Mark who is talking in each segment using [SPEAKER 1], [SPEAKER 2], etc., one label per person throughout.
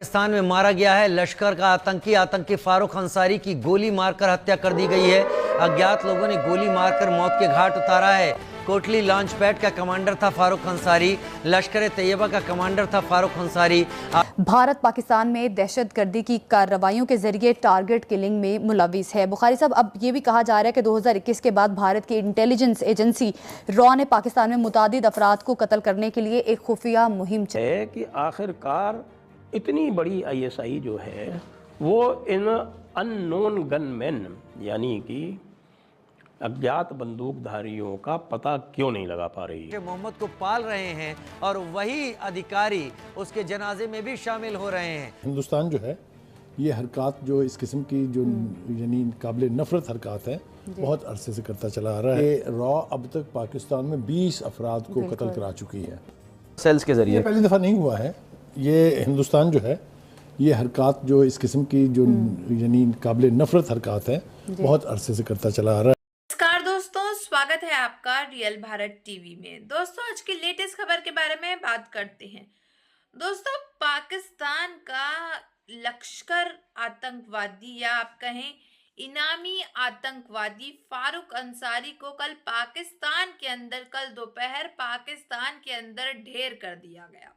[SPEAKER 1] पाकिस्तान में मारा गया है लश्कर का आतंकी फारूक अंसारी की गोली मारकर हत्या कर दी गई है। अज्ञात लोगों ने गोली मारकर मौत के घाट उतारा है। कोटली लॉन्च पैड का कमांडर था फारूक अंसारी, लश्कर तैयबा का कमांडर था फारूक अंसारी।
[SPEAKER 2] भारत पाकिस्तान में दहशतगर्दी की कार्रवाइयों के जरिए टारगेट किलिंग में मुलविस है। बुखारी साहब, अब ये भी कहा जा रहा है कि 2021 के बाद भारत की इंटेलिजेंस एजेंसी रॉ ने पाकिस्तान में मुतादिद अफराद को कत्ल करने के लिए एक खुफिया मुहिम
[SPEAKER 3] है कि आखिरकार इतनी बड़ी ISI जो है वो इन अननोन गनमैन यानी कि अज्ञात बंदूकधारियों का पता क्यों नहीं लगा पा रही है।
[SPEAKER 1] मोहम्मद को पाल रहे हैं और वही अधिकारी उसके जनाजे में भी शामिल हो रहे हैं।
[SPEAKER 4] हिंदुस्तान जो है ये हरकत जो इस किस्म की जो यानी काबिल नफरत हरकत है बहुत अरसे से करता चला आ रहा है। रॉ अब तक पाकिस्तान में 20 अफराद को कत्ल करा चुकी है
[SPEAKER 5] सेल्स के जरिए।
[SPEAKER 4] पहली दफ़ा नहीं हुआ है। ये हिंदुस्तान जो है ये हरकत जो इस किस्म की जो यानी काबिल नफरत हरकत है बहुत अरसे से करता चला आ रहा है।
[SPEAKER 6] नमस्कार दोस्तों, स्वागत है आपका रियल भारत टीवी में। दोस्तों, आज की लेटेस्ट खबर के बारे में बात करते हैं। दोस्तों, पाकिस्तान का लश्कर आतंकवादी या आप कहें इनामी आतंकवादी फारूक अंसारी को कल दोपहर पाकिस्तान के अंदर ढेर कर दिया गया।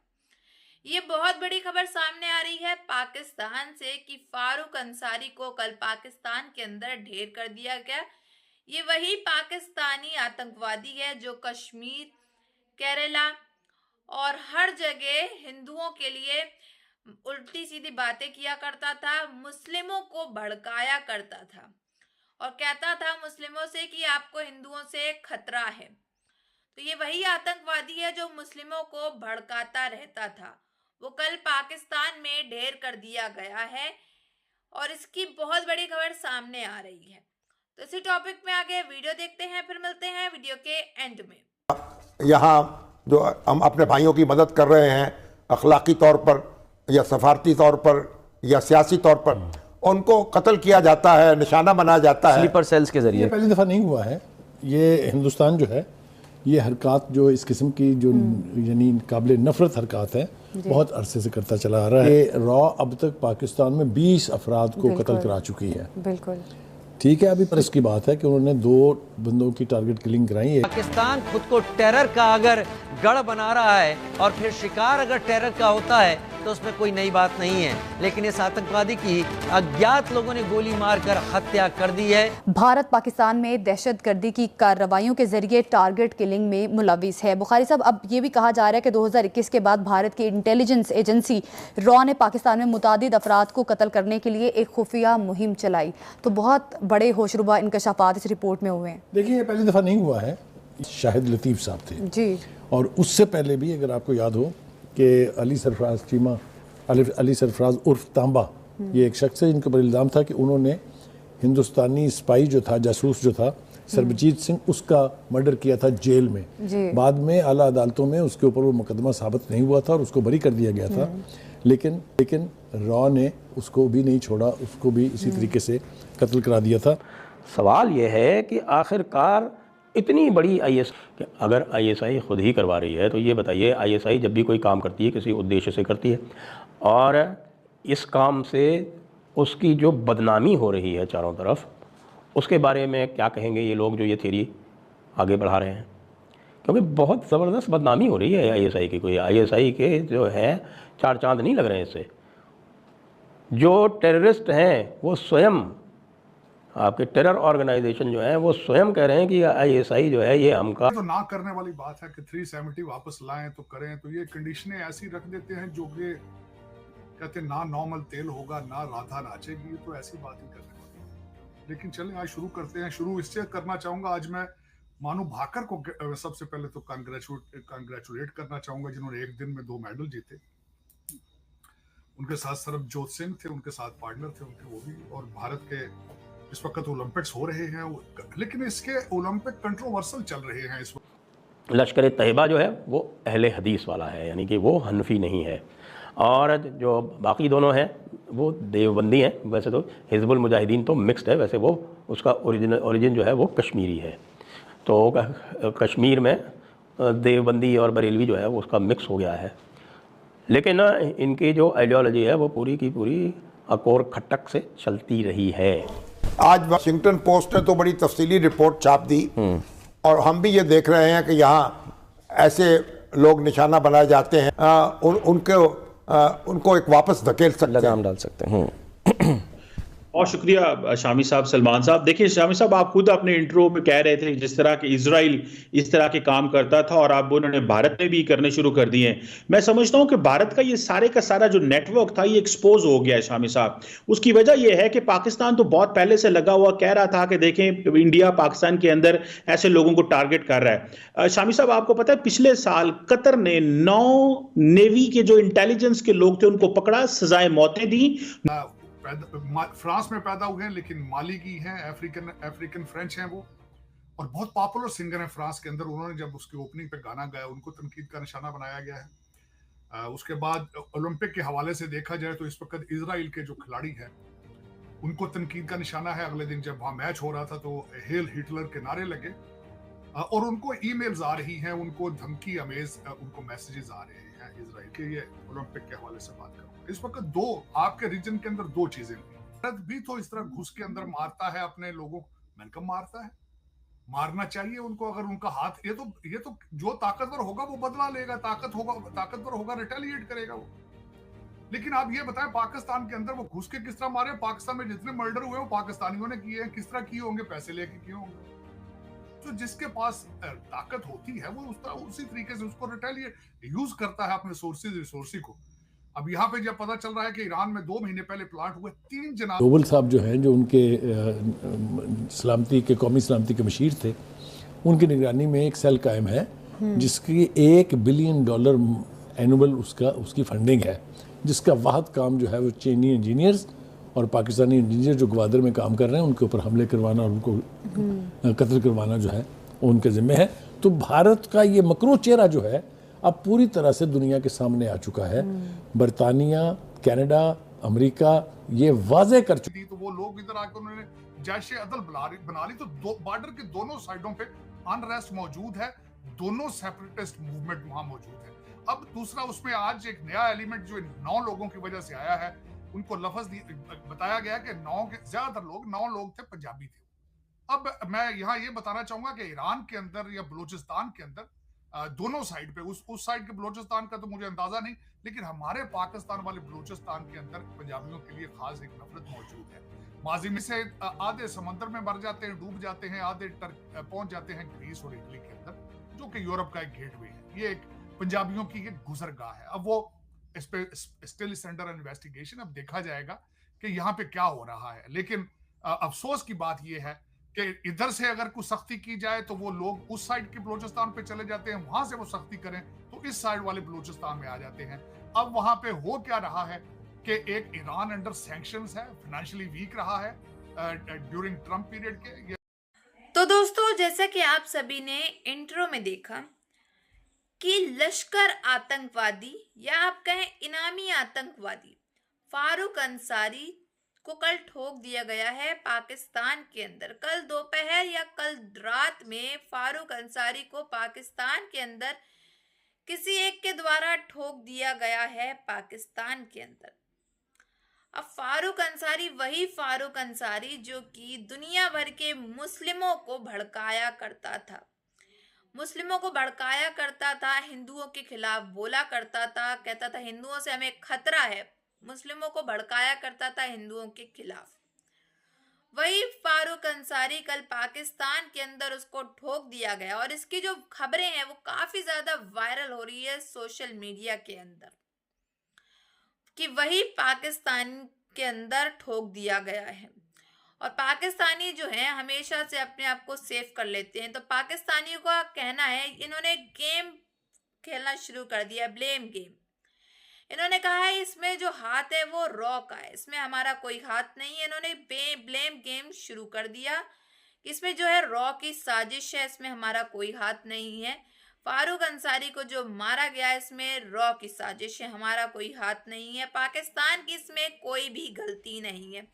[SPEAKER 6] ये बहुत बड़ी खबर सामने आ रही है पाकिस्तान से कि फारूक अंसारी को कल पाकिस्तान के अंदर ढेर कर दिया गया। ये वही पाकिस्तानी आतंकवादी है जो कश्मीर, केरला और हर जगह हिंदुओं के लिए उल्टी सीधी बातें किया करता था, मुस्लिमों को भड़काया करता था और कहता था मुस्लिमों से कि आपको हिंदुओं से खतरा है। तो ये वही आतंकवादी है जो मुस्लिमों को भड़काता रहता था। वो कल पाकिस्तान में ढेर कर दिया गया है और इसकी बहुत बड़ी खबर सामने आ रही है। तो इसी टॉपिक में आगे वीडियो देखते हैं, फिर मिलते हैं वीडियो के एंड में।
[SPEAKER 7] यहाँ जो हम अपने भाइयों की मदद कर रहे हैं अखलाकी तौर पर या सफारती तौर पर या सियासी तौर पर, उनको कत्ल किया जाता है, निशाना बनाया जाता है
[SPEAKER 5] स्लीपर सेल्स के जरिए।
[SPEAKER 4] पहली दफ़ा नहीं हुआ है। ये हिंदुस्तान जो है ये हरकत जो इस किस्म की जो यानी काबिल नफरत हरकत है बहुत अरसे से करता चला आ रहा है। रॉ अब तक पाकिस्तान में 20 अफराद को कत्ल करा चुकी है।
[SPEAKER 2] बिल्कुल
[SPEAKER 4] ठीक है। अभी पर इसकी बात है कि उन्होंने 2 बंदों की टारगेट किलिंग कराई है।
[SPEAKER 1] पाकिस्तान खुद को टेरर का अगर गढ़ बना रहा है और फिर शिकार अगर टेरर का होता है तो उसमें कोई नई बात नहीं है, लेकिन इस आतंकवादी की अज्ञात लोगों ने गोली मारकर हत्या कर दी है।
[SPEAKER 2] भारत पाकिस्तान में दहशतगर्दी की कार्रवाइयों के जरिए टारगेट किलिंग में मुलविस है। बुखारी साहब, अब ये भी कहा जा रहा है कि 2021 के बाद भारत की इंटेलिजेंस एजेंसी रॉ ने पाकिस्तान में मुतादिद अफराद को कत्ल करने के लिए एक खुफिया मुहिम चलाई। तो बहुत बड़े होशरुबा इंकशाफात इस रिपोर्ट में हुए हैं।
[SPEAKER 4] देखिए, ये पहली दफ़ा नहीं हुआ है। शाहिद लतीफ़ साहब थे
[SPEAKER 2] जी, और
[SPEAKER 4] उससे पहले भी अगर आपको याद हो कि अली सरफराज उर्फ तांबा, ये एक शख्स है जिनके ऊपर इल्ज़ाम था कि उन्होंने हिंदुस्तानी स्पाई जो था, जासूस जो था सरबजीत सिंह, उसका मर्डर किया था जेल में। बाद में आला अदालतों में उसके ऊपर वो मुकदमा साबित नहीं हुआ था और उसको बरी कर दिया गया था। लेकिन रॉ ने उसको भी नहीं छोड़ा, उसको भी इसी तरीके से कत्ल करा दिया था।
[SPEAKER 3] सवाल ये है कि आखिरकार इतनी बड़ी ISI, अगर ISI खुद ही करवा रही है तो ये बताइए, ISI जब भी कोई काम करती है किसी उद्देश्य से करती है और इस काम से उसकी जो बदनामी हो रही है चारों तरफ, उसके बारे में क्या कहेंगे ये लोग जो ये थ्योरी आगे बढ़ा रहे हैं? क्योंकि बहुत ज़बरदस्त बदनामी हो रही है ISI की। कोई ISI के जो है 4 चांद नहीं लग रहे हैं इससे। जो टेररिस्ट हैं वो स्वयं, आपके टेरर ऑर्गेनाइजेशन जो है वो स्वयं कह रहे हैं कि ISI जो है ये हमका
[SPEAKER 8] तो ना करने वाली बात है कि 370 वापस लाएं तो करें। तो ये कंडीशनें ऐसी रख देते हैं जो कि कहते हैं ना नॉर्मल तेल होगा ना राधा नाचेगी, तो ऐसी बात ही करने वाली है। लेकिन चलें आज शुरू करते हैं। शुरू इससे करना चाहूंगा, आज मैं मानू भाकर को सबसे पहले तो कांग्रेचुलेट करना चाहूंगा जिन्होंने एक दिन में 2 मेडल जीते। उनके साथ सरबजोत सिंह थे, उनके साथ पार्टनर थे उनके, वो भी। और भारत के इस वक्त ओलंपिक्स हो रहे हैं, लेकिन इसके ओलंपिक कंट्रोवर्सल चल रहे हैं इस वक्त।
[SPEAKER 3] लश्कर तैयबा जो है वो अहले हदीस वाला है, यानी कि वो हनफी नहीं है, और जो बाकी दोनों हैं वो देवबंदी हैं। वैसे तो हिजबुल मुजाहिदीन तो मिक्स्ड है, वैसे वो उसका ओरिजिन जो है वो कश्मीरी है। तो कश्मीर में देवबंदी और बरेलवी जो है वो उसका मिक्स हो गया है। लेकिन इनकी जो आइडियोलॉजी है वो पूरी की पूरी अकोर खटक से चलती रही है।
[SPEAKER 7] आज वाशिंगटन पोस्ट ने तो बड़ी तफसीली रिपोर्ट छाप दी और हम भी ये देख रहे हैं कि यहाँ ऐसे लोग निशाना बनाए जाते हैं, उनको एक वापस धकेल सकते हैं,
[SPEAKER 5] लगाम डाल सकते हैं।
[SPEAKER 9] बहुत शुक्रिया शामी साहब, सलमान साहब। देखिए शामी साहब, आप खुद अपने इंट्रो में कह रहे थे जिस तरह के इजराइल इस तरह के काम करता था और आप उन्होंने भारत में भी करने शुरू कर दिए हैं। मैं समझता हूं कि भारत का ये सारे का सारा जो नेटवर्क था ये एक्सपोज हो गया है शामी साहब। उसकी वजह यह है कि पाकिस्तान तो बहुत पहले से लगा हुआ कह रहा था कि देखें इंडिया पाकिस्तान के अंदर ऐसे लोगों को टारगेट कर रहा है। शामी साहब, आपको पता है पिछले साल कतर ने 9 नेवी के जो इंटेलिजेंस के लोग थे उनको पकड़ा, सजाए मौतें दी।
[SPEAKER 8] फ्रांस में पैदा हुए हैं लेकिन माली की हैं, अफ्रीकन फ्रेंच हैं वो, और बहुत पॉपुलर सिंगर हैं फ्रांस के अंदर। उन्होंने जब उसकी ओपनिंग पे गाना गाया उनको तनकीद का निशाना बनाया गया है। उसके बाद ओलंपिक के हवाले से देखा जाए तो इस वक्त इजराइल के जो खिलाड़ी हैं उनको तनकीद का निशाना है। अगले दिन जब वहां मैच हो रहा था तो हेल हिटलर के नारे लगे और उनको ईमेल्स आ रही हैं, उनको धमकी अमेज उनको मैसेजेस आ रहे हैं इजराइल के। ये ओलंपिक के हवाले से बात करूं, इस वक्त दो आपके रीजन के अंदर दो चीजें हुई। भारत भी तो इस तरह घुस के अंदर मारता है अपने लोगों को, मैंने कब मारता है, मारना चाहिए उनको अगर उनका हाथ, ये तो जो ताकतवर होगा वो बदला लेगा, ताकतवर होगा रिटेलिएट करेगा वो। लेकिन आप ये बताएं पाकिस्तान के अंदर वो घुस के किस तरह मारे? पाकिस्तान में जितने मर्डर हुए वो पाकिस्तानियों ने किए हैं, किस तरह किए होंगे? पैसे लेके किए होंगे। तो जिसके पास ताकत होती है वो उसी तरीके से उसको रिटेलिएट यूज करता है अपने रिसोर्स को। अब यहाँ पे जब पता चल रहा है कि ईरान में 2 महीने पहले प्लांट हुए 3 जनाब,
[SPEAKER 4] डोवल साहब जो हैं, जो उनके सलामती के कौमी सलामती के मशीर थे, उनकी निगरानी में एक सेल कायम है जिसकी $1 बिलियन एनुअल उसकी फंडिंग है, जिसका वाहद काम जो है वो चीनी इंजीनियर्स और पाकिस्तानी इंजीनियर जो ग्वादर में काम कर रहे हैं उनके ऊपर हमले करवाना और उनको कत्ल करवाना जो है उनके जिम्मे है। तो भारत का ये मकरू चेहरा जो है अब पूरी तरह से दुनिया के सामने आ चुका है। बरतानिया, कनाडा, अमेरिका ये वाजे कर चुके।
[SPEAKER 8] तो वो लोग इधर आकर उन्होंने जैशे अदल बना ली, तो बॉर्डर के दोनों साइडों पे अनरेस्ट मौजूद है, दोनों सेपरेटिस्ट मूवमेंट वहां मौजूद है। अब दूसरा उसमें आज एक नया एलिमेंट जो 9 लोगों की वजह से आया है, उनको लफ्ज बताया गया कि 9 के ज्यादातर लोग 9 लोग थे, पंजाबी थे। अब मैं यहाँ ये बताना चाहूंगा कि ईरान के अंदर या बलूचिस्तान के अंदर दोनों साइड पे, उस साइड के बलूचिस्तान का तो मुझे अंदाजा नहीं, लेकिन हमारे पाकिस्तान वाले बलूचिस्तान के अंदर पंजाबियों के लिए खास एक नफरत मौजूद है। माजी में से आधे समंदर में मर जाते हैं, डूब जाते हैं, आधे पहुंच जाते हैं ग्रीस और इटली के अंदर, जो कि यूरोप का एक गेटवे है। ये एक पंजाबियों की एक गुजरगाह है। अब वो इस पे स्टिल अंडर इन्वेस्टिगेशन, अब देखा जाएगा कि यहाँ पे क्या हो रहा है। लेकिन अफसोस की बात यह है कि इधर से अगर कुछ सख्ती की जाए तो वो लोग उस साइड के बलूचिस्तान पे चले जाते हैं, वहां से वो सख्ती करें तो इस साइड वाले बलूचिस्तान में आ जाते हैं। अब वहां पे हो क्या रहा है कि एक ईरान अंडर सैंक्शंस है, फाइनेंशियली वीक रहा है ड्यूरिंग ट्रम्प पीरियड के।
[SPEAKER 6] तो दोस्तों, जैसा कि आप सभी ने इंट्रो में देखा कि लश्कर आतंकवादी या आप कहें इनामी आतंकवादी फारूक अंसारी को कल ठोक दिया गया है पाकिस्तान के अंदर। कल दोपहर या कल रात में फारूक अंसारी को पाकिस्तान के अंदर किसी एक के द्वारा ठोक दिया गया है पाकिस्तान के अंदर। अब फारूक अंसारी वही फारूक अंसारी जो कि दुनिया भर के मुस्लिमों को भड़काया करता था, मुस्लिमों को भड़काया करता था, हिंदुओं के खिलाफ बोला करता था, कहता था हिंदुओं से हमें खतरा है, मुस्लिमों को भड़काया करता था हिंदुओं के खिलाफ। वही फारूक अंसारी कल पाकिस्तान के अंदर उसको ठोक दिया गया और इसकी जो खबरें हैं वो काफी ज्यादा वायरल हो रही है सोशल मीडिया के अंदर कि वही पाकिस्तान के अंदर ठोक दिया गया है। और पाकिस्तानी जो है हमेशा से अपने आप को सेफ कर लेते हैं, तो पाकिस्तानियों का कहना है इन्होंने गेम खेलना शुरू कर दिया, ब्लेम गेम। इन्होंने कहा है इसमें जो हाथ है वो रॉ का है, इसमें हमारा कोई हाथ नहीं है। इन्होंने ब्लेम गेम शुरू कर दिया, इसमें जो है रॉ की साजिश है, इसमें हमारा कोई हाथ नहीं है। फारूक अंसारी को जो मारा गया इसमें रॉ की साजिश है, हमारा कोई हाथ नहीं है। पाकिस्तान की इसमें कोई भी गलती नहीं है,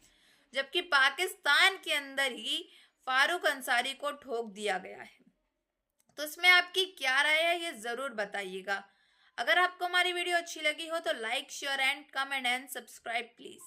[SPEAKER 6] जबकि पाकिस्तान के अंदर ही फारूक अंसारी को ठोक दिया गया है। तो इसमें आपकी क्या राय है ये जरूर बताइएगा। अगर आपको हमारी वीडियो अच्छी लगी हो तो like, share and comment and subscribe please.